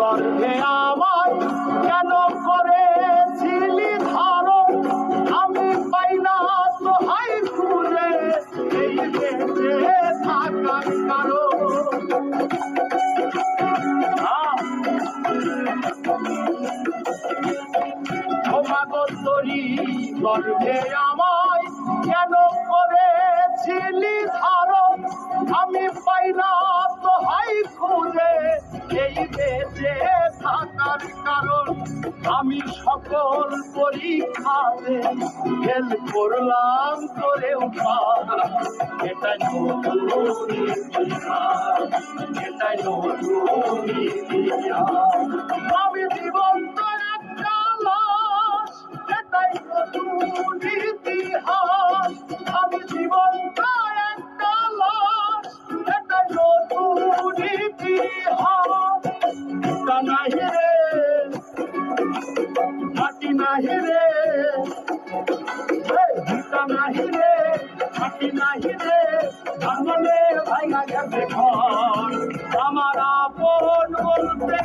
গর্ভে আমায় কেন করেছিলি ধারণ, আমি পাই না তো হাই খুঁজে এই বেঁচে থাকার কারণ। তোরই গর্ভে আমায় কেন করেছিলি ধারণ, আমি পাই না তো হাই খুঁজে এই বেঁচে থাকার কারণ। আমি সকল পরীক্ষাতে ফেল করলাম করেও এটাই নতুন ইতিহাস, এটাই নতুন ইতিহাস। আমি জীবন্ত একটা লাশ, এটাই নতুন ইতিহাস। আমি জীবন্ত একটা লাশ, এটাই নতুন ইতিহাস। তা নাহি রে মাটি নাহি রে, ভিটা নাহি রে মাটি নাহি রে, ভাঙলে ভাঙা গেছে ঘর। আমার আপন বলতে